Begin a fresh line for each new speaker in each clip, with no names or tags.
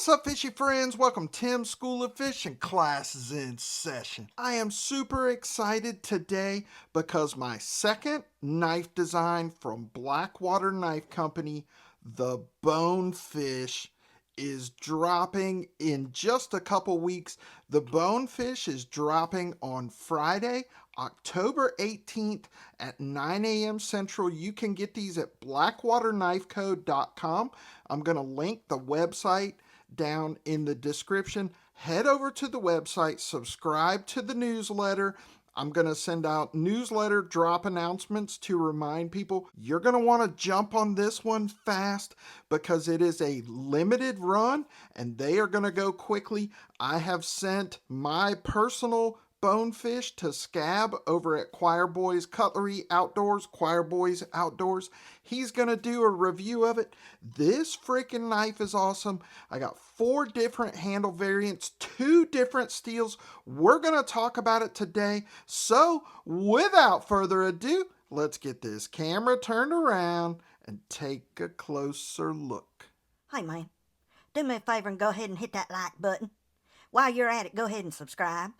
What's up, fishy friends? Welcome to Tim's School of Fishing. Class is in session. I am super excited today because my second knife design from Blackwater Knife Company, the Bonefish, is dropping in just a couple weeks. The Bonefish is dropping on Friday, October 18th at 9 a.m. Central. You can get these at blackwaternifeco.com. I'm going to link the website down in the description. Head over to the website, subscribe to the newsletter. I'm going to send out newsletter drop announcements to remind people. You're going to want to jump on this one fast because it is a limited run and they are going to go quickly. I have sent my personal Bonefish to Scab over at Choir Boys Cutlery Outdoors, Choir Boys Outdoors. He's going to do a review of it. This freaking knife is awesome. I got 4 different handle variants, 2 different steels. We're going to talk about it today. So without further ado, let's get this camera turned around and take a closer look.
Hey man, do me a favor and go ahead and hit that like button. While you're at it, go ahead and subscribe.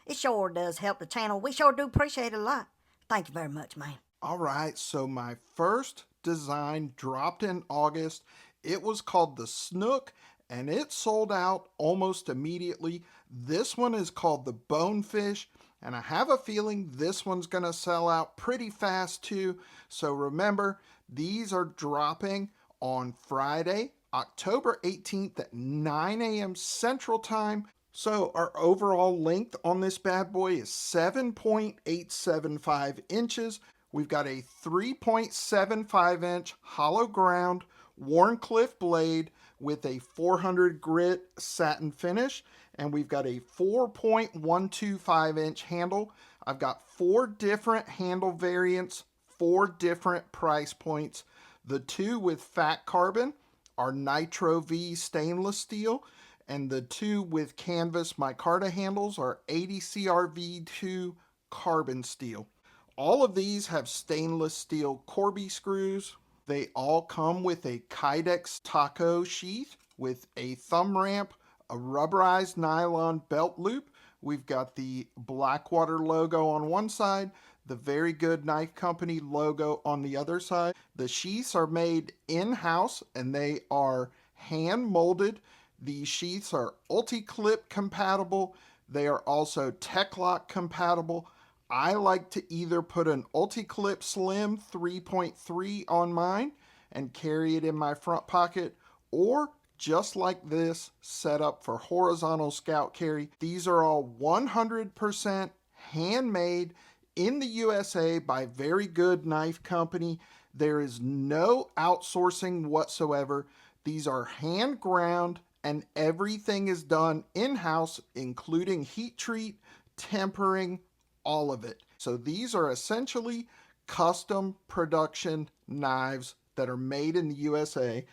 It sure does help the channel. We sure do appreciate it a lot. Thank you very much, man.
All right, so my first design dropped in August. It was called the Snook, and it sold out almost immediately. This one is called the Bonefish, and I have a feeling this one's going to sell out pretty fast too. So remember, these are dropping on Friday, October 18th at 9 a.m. Central Time. So our overall length on this bad boy is 7.875 inches. We've got a 3.75 inch hollow ground Wharncliffe blade with a 400 grit satin finish. And we've got a 4.125 inch handle. I've got 4 different handle variants, 4 different price points. The 2 with fat carbon are Nitro V stainless steel. And the 2 with canvas micarta handles are 80 CRV2 carbon steel. All of these have stainless steel Corby screws. They all come with a Kydex taco sheath with a thumb ramp, a rubberized nylon belt loop. We've got the Blackwater logo on one side, the Very Good Knife Company logo on the other side. The sheaths are made in-house and they are hand molded. These sheaths are Ulti-Clip compatible. They are also Tech-Lock compatible. I like to either put an Ulti-Clip Slim 3.3 on mine and carry it in my front pocket, or just like this, set up for horizontal scout carry. These are all 100% handmade in the USA by Very Good Knife Company. There is no outsourcing whatsoever. These are hand ground, and everything is done in-house, including heat treat, tempering, all of it. So these are essentially custom production knives that are made in the USA,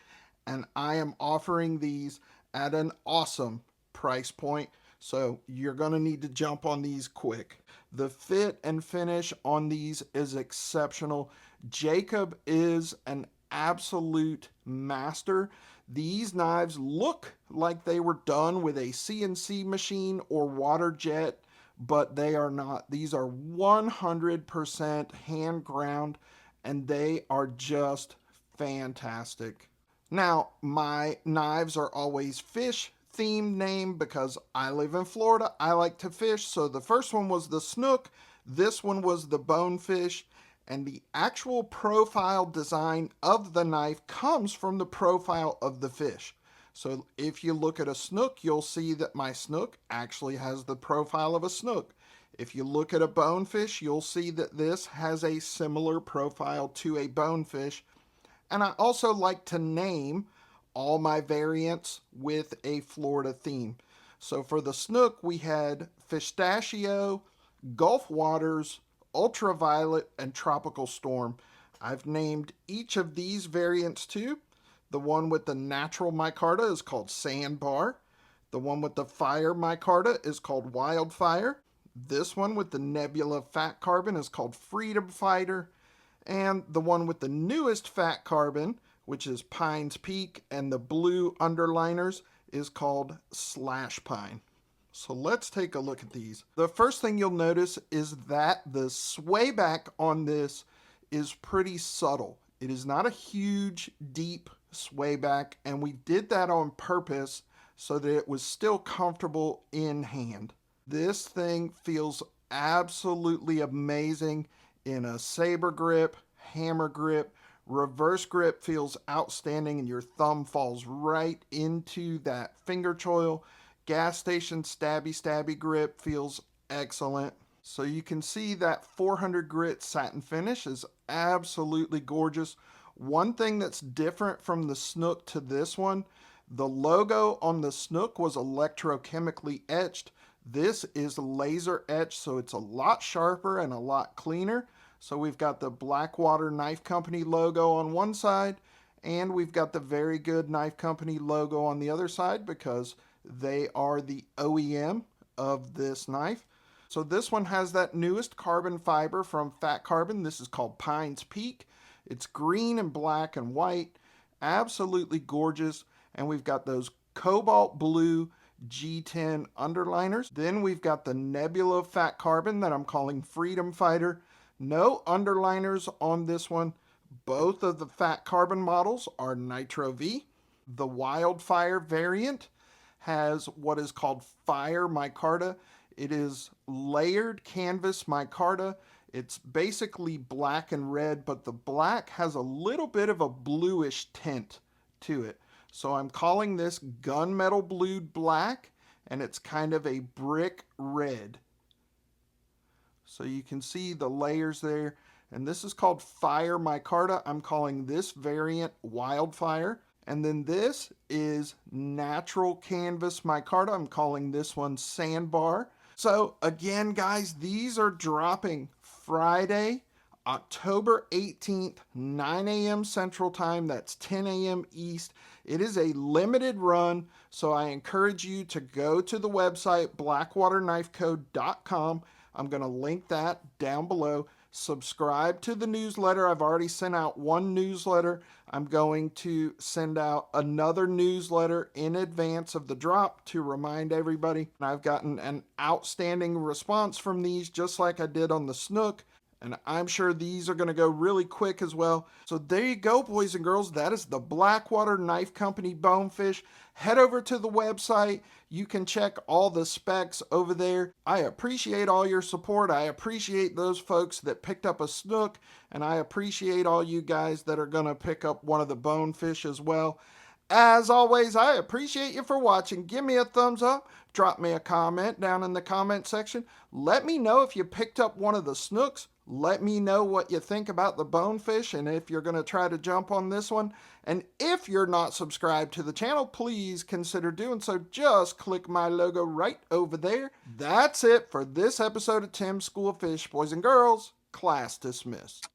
and I am offering these at an awesome price point. So you're going to need to jump on these quick. The fit and finish on these is exceptional. Jacob is an absolute master. These knives look like they were done with a CNC machine or water jet, but they are not. These are 100% hand ground, and they are just fantastic. Now, my knives are always fish themed name because I live in Florida. I like to fish. So the first one was the Snook. This one was the Bonefish. And the actual profile design of the knife comes from the profile of the fish. So if you look at a snook, you'll see that my snook actually has the profile of a snook. If you look at a bonefish, you'll see that this has a similar profile to a bonefish. And I also like to name all my variants with a Florida theme. So for the snook, we had Pistachio, Gulf Waters, Ultraviolet, and Tropical Storm. I've named each of these variants too. The one with the natural micarta is called Sandbar. The one with the fire micarta is called Wildfire. This one with the Nebula fat carbon is called Freedom Fighter. And the one with the newest fat carbon, which is Pines Peak, and the blue underliners, is called Slash Pine. So let's take a look at these. The first thing you'll notice is that the sway back on this is pretty subtle. It is not a huge, deep sway back, and we did that on purpose so that it was still comfortable in hand. This thing feels absolutely amazing in a saber grip, hammer grip. Reverse grip feels outstanding, and your thumb falls right into that finger choil. Gas station stabby grip feels excellent. So you can see that 400 grit satin finish is absolutely gorgeous. One thing that's different from the Snook to this one, the logo on the Snook was electrochemically etched. This is laser etched, so it's a lot sharper and a lot cleaner. So we've got the Blackwater Knife Company logo on one side, and we've got the Very Good Knife Company logo on the other side because they are the OEM of this knife. So this one has that newest carbon fiber from Fat Carbon. This is called Pine's Peak. It's green and black and white, absolutely gorgeous. And we've got those cobalt blue G10 underliners. Then we've got the Nebula Fat Carbon that I'm calling Freedom Fighter. No underliners on this one. Both of the Fat Carbon models are Nitro V. The Wildfire variant has what is called Fire Micarta. It is layered canvas micarta. It's basically black and red, but the black has a little bit of a bluish tint to it. So I'm calling this gunmetal blued black, and it's kind of a brick red. So you can see the layers there. And this is called Fire Micarta. I'm calling this variant Wildfire. And then this is Natural Canvas Micarta. I'm calling this one Sandbar. So again, guys, these are dropping Friday, October 18th, 9 a.m. Central Time. That's 10 a.m. East. It is a limited run, so I encourage you to go to the website, blackwaternifeco.com. I'm going to link that down below. Subscribe to the newsletter. I've already sent out one newsletter. I'm going to send out another newsletter in advance of the drop to remind everybody. I've gotten an outstanding response from these, just like I did on the Snook. And I'm sure these are going to go really quick as well. So there you go, boys and girls. That is the Blackwater Knife Company Bonefish. Head over to the website. You can check all the specs over there. I appreciate all your support. I appreciate those folks that picked up a Snook. And I appreciate all you guys that are going to pick up one of the Bonefish as well. As always, I appreciate you for watching. Give me a thumbs up. Drop me a comment down in the comment section. Let me know if you picked up one of the Snooks. Let me know what you think about the Bonefish and if you're going to try to jump on this one. And if you're not subscribed to the channel, please consider doing so. Just click my logo right over there. That's it for this episode of Tim's School of Fish. Boys and girls, class dismissed.